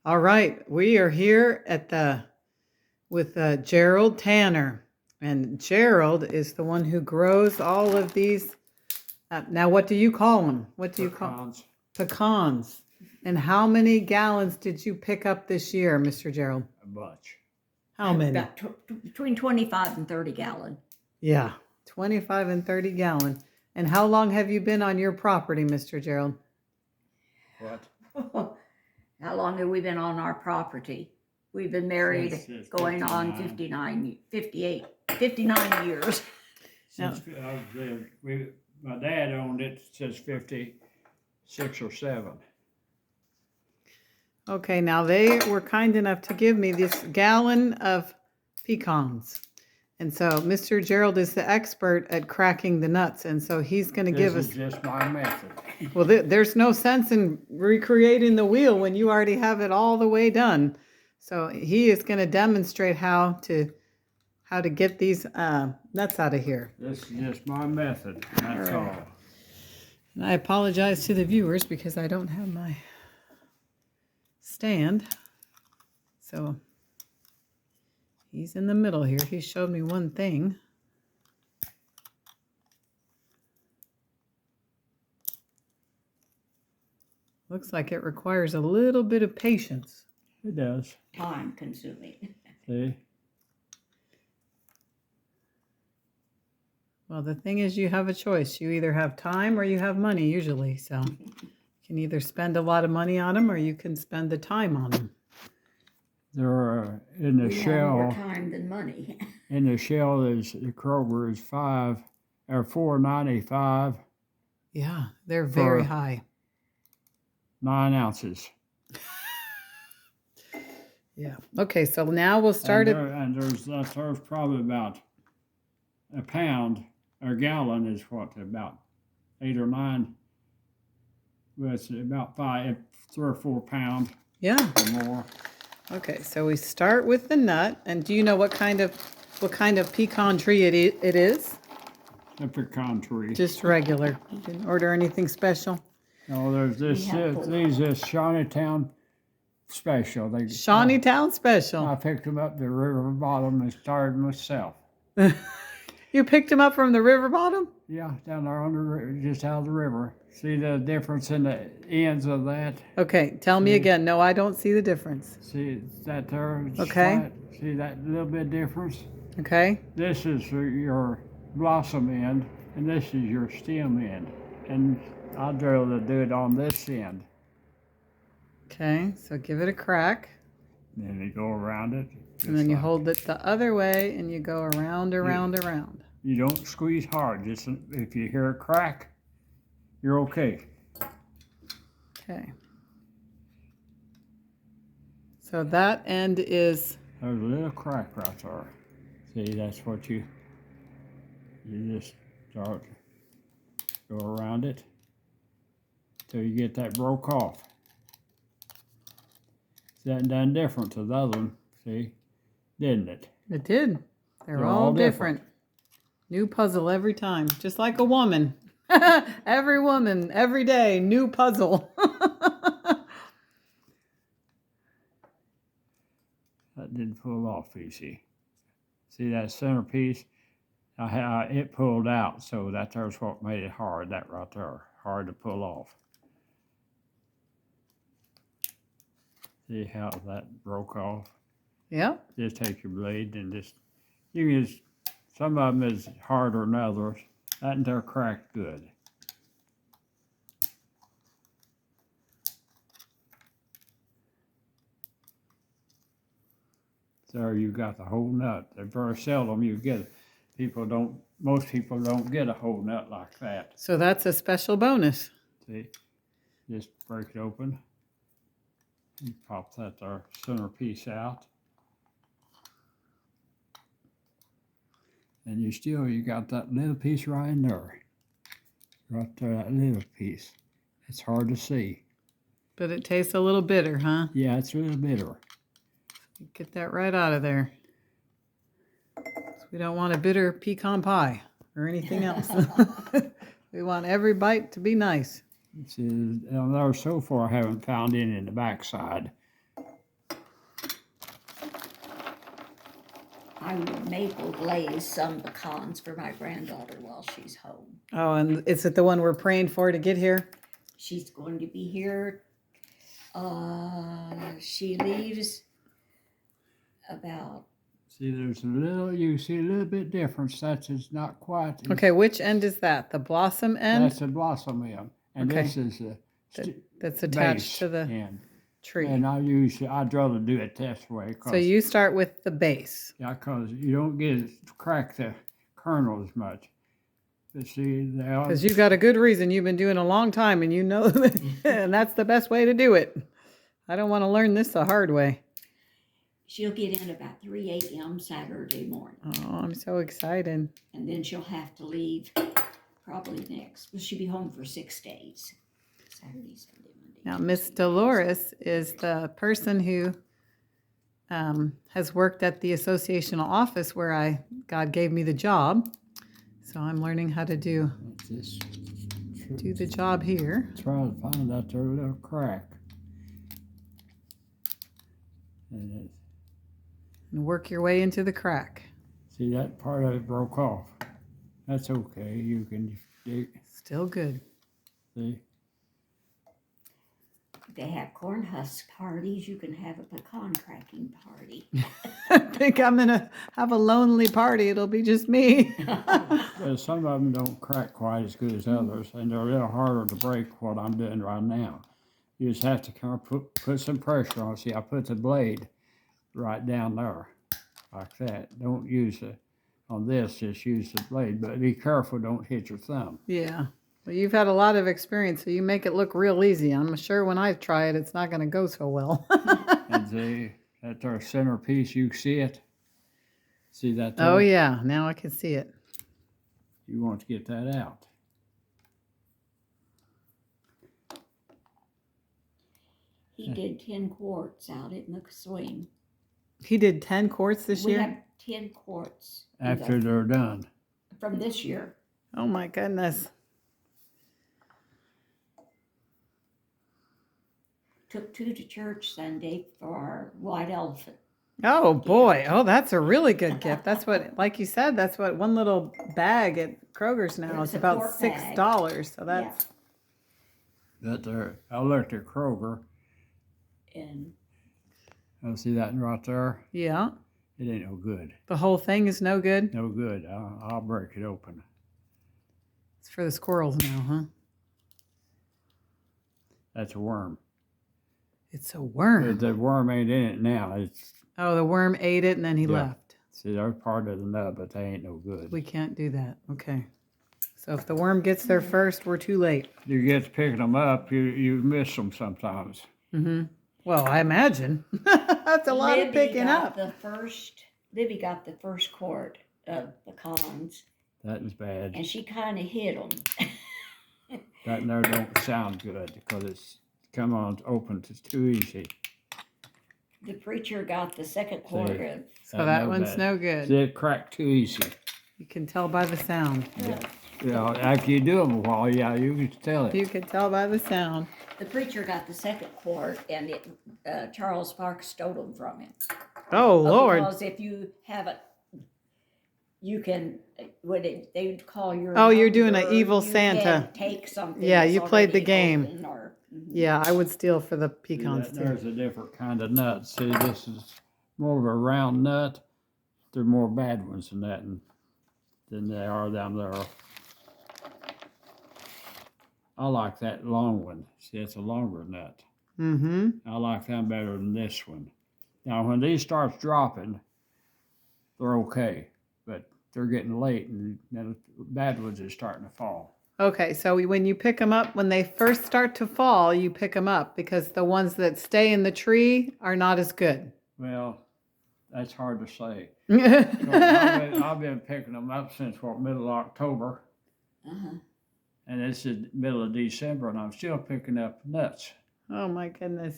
All right, we are here with Gerald Tanner, and Gerald is the one who grows all of these. Now, what do you call them? What do you call Pecans. pecans? And how many gallons did you pick up this year, Mr. Gerald? A bunch. How many? About between 25 and 30 gallon. Yeah, 25 and 30 gallon. And how long have you been on your property, Mr. Gerald? What? How long have we been on our property? We've been married Since going on 59 years. Since my dad owned it since 56 or 7. Okay, now they were kind enough to give me this gallon of pecans. And so Mr. Gerald is the expert at cracking the nuts, and so he's going to give us. This is just my method. Well, there's no sense in recreating the wheel when you already have it all the way done. So he is going to demonstrate how to get these nuts out of here. This is just my method. That's all. And I apologize to the viewers because I don't have my stand. So he's in the middle here. He showed me one thing. Looks like it requires a little bit of patience. It does. Time consuming. See? Well, the thing is, you have a choice. You either have time or you have money, usually. So you can either spend a lot of money on them or you can spend the time on them. They're in the We have shell. more time than money. In the shell, is the Kroger is $4.95. Yeah, they're very For- high. 9 ounces. Yeah. Okay, so now we'll start it. And there's probably about a pound or a gallon is what, about 8 or 9. Well, it's about 3 or 4 pounds Yeah. or more. Okay, so we start with the nut. And do you know what kind of pecan tree it is? A pecan tree. Just regular. Didn't order anything special. Oh, there's this. These is Shawneetown special. Shawneetown special. I picked them up the river bottom and started myself. You picked them up from the river bottom? Yeah, down there under, just out of the river. See the difference in the ends of that? Okay, tell me again. No, I don't see the difference. See that there? Okay. Flat? See that little bit difference? Okay. This is your blossom end, and this is your stem end. And I'd rather do it on this end. Okay, so give it a crack. Then you go around it. And then you like- hold it the other way and you go around. You don't squeeze hard. Just if you hear a crack, you're okay. Okay. So that end is, There's a little crack right there. See, that's what you just start go around it till you get that broke off. That done different to the other one, see, didn't it? it did. They're all different. New puzzle every time, just like a woman. Every woman, every day, new puzzle. That didn't pull off easy. See that centerpiece? It pulled out, so there's what made it hard, that right there, hard to pull off. See how that broke off? Yep. Just take your blade and you can just, some of them is harder than others. That and they're cracked good. There you got the whole nut. They're very seldom you get it. Most people don't get a whole nut like that. So that's a special bonus. See, just break it open. You pop that there centerpiece out. And you got that little piece right in there. Right there, that little piece. It's hard to see. But it tastes a little bitter, huh? Yeah, it's a little bitter. Get that right out of there. We don't want a bitter pecan pie or anything else. We want every bite to be nice. See, there so far I haven't found any in the backside. I maple glaze some pecans for my granddaughter while she's home. Oh, and is it the one we're praying for to get here? She's going to be here. She leaves about. See, there's a little, you see a little bit difference. That's it's not quite. Okay, which end is that? The blossom end? That's a blossom end. And Okay. this is the That's attached base to the end. tree. And I'd rather do it this way. So you start with the base. Yeah, because you don't get to crack the kernels much. But see, Because you've got a good reason. You've been doing it a long time and you know that, and that's the best way to do it. I don't want to learn this the hard way. She'll get in about 3 a.m. Saturday morning. Oh, I'm so excited. And then she'll have to leave probably next. Well, she'll be home for 6 days. Saturday, Sunday, Monday. Now, Miss Dolores is the person who has worked at the associational office where God gave me the job. So I'm learning how to do the job here. Try to find out their little crack. And work your way into the crack. see, that part of it broke off. That's okay. You can Still good. see. They have corn husk parties. You can have a pecan cracking party. I think I'm going to have a lonely party. It'll be just me. Well, some of them don't crack quite as good as others, and they're a little harder to break. What I'm doing right now, you just have to kind of put some pressure on. See, I put the blade right down there, like that. Don't use it on this. Just use the blade, but be careful. Don't hit your thumb. Yeah. Well, you've had a lot of experience, so you make it look real easy. I'm sure when I try it, it's not going to go so well. And that's our centerpiece. You see it? See that there? Oh, yeah. Now I can see it. You want to get that out. He did 10 quarts out in the swing. He did 10 quarts this We year? have 10 quarts. After they're done. From this year. Oh, my goodness. Took 2 to church Sunday for our white elephant. Oh, boy. Oh, that's a really good gift. That's what, like you said, that's what one little bag at Kroger's now It's is a about quart $6. So that's, That there. I looked at Kroger. And I see that right there. yeah. It ain't no good. The whole thing is no good. No good. I'll break it open. It's for the squirrels now, huh? That's a worm. It's a worm. The worm ain't in it now. It's Oh, the worm ate it and then he Yeah. left. see, they're part of the nut, but they ain't no good. We can't do that. Okay. So if the worm gets there first, we're too late. You get to picking them up, you miss them sometimes. Mm-hmm. Well, I imagine. That's a lot of picking up. Libby got the first quart of pecans, That is bad. and she kind of hid them. That there don't sound good because it's come on open. It's too easy. The preacher got the second quart See. of. So that no one's bad. no good. See, it cracked too easy. You can tell by the sound. Yeah, after you do them a while, yeah, you can tell it. You can tell by the sound. The preacher got the second quart, and Charles Sparks stole them from him. Oh, Lord. Because if you have it, you can. They would call your. Oh, you're doing an number, evil you Santa. can take something. Yeah, that's you played the already game. open or- Yeah, I would steal for the See, pecans too. there's a different kind of nut. See, this is more of a round nut. There are more bad ones than that than they are down there. I like that long one. See, it's a longer nut. Mm-hmm. I like them better than this one. Now, when these starts dropping, they're okay, but they're getting late, and then the bad ones are starting to fall. Okay, so when you pick them up, when they first start to fall, you pick them up because the ones that stay in the tree are not as good. Well, that's hard to say. Oh, I've been picking them up since middle of October, Uh-huh. and it's the middle of December, and I'm still picking up nuts. Oh my goodness.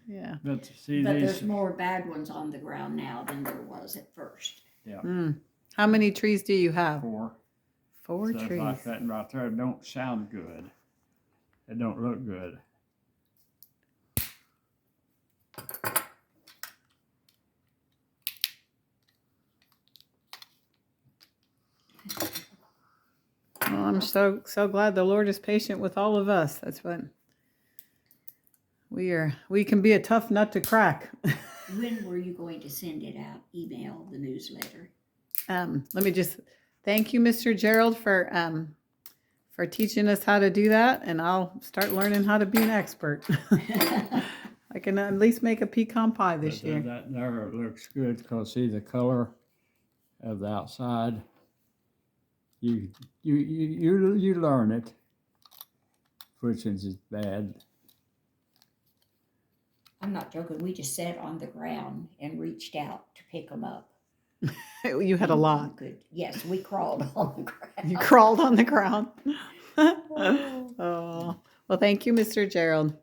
Yeah. But see But these, there's more bad ones on the ground now than there was at first. Mm. How many trees do you have? 4 4 stuff trees. like that right there don't sound good. It don't look good. Well, I'm so glad the Lord is patient with all of us. That's what we are. We can be a tough nut to crack. When were you going to send it out? Email the newsletter. Let me just thank you, Mr. Gerald, for teaching us how to do that, and I'll start learning how to be an expert. I can at least make a pecan pie this But year. that there looks good because see the color of the outside. You learn it. Which is bad. I'm not joking. We just sat on the ground and reached out to pick them up. You had a lot. Good. Yes, we crawled on the ground. You crawled on the ground. Oh, well, thank you, Mr. Gerald.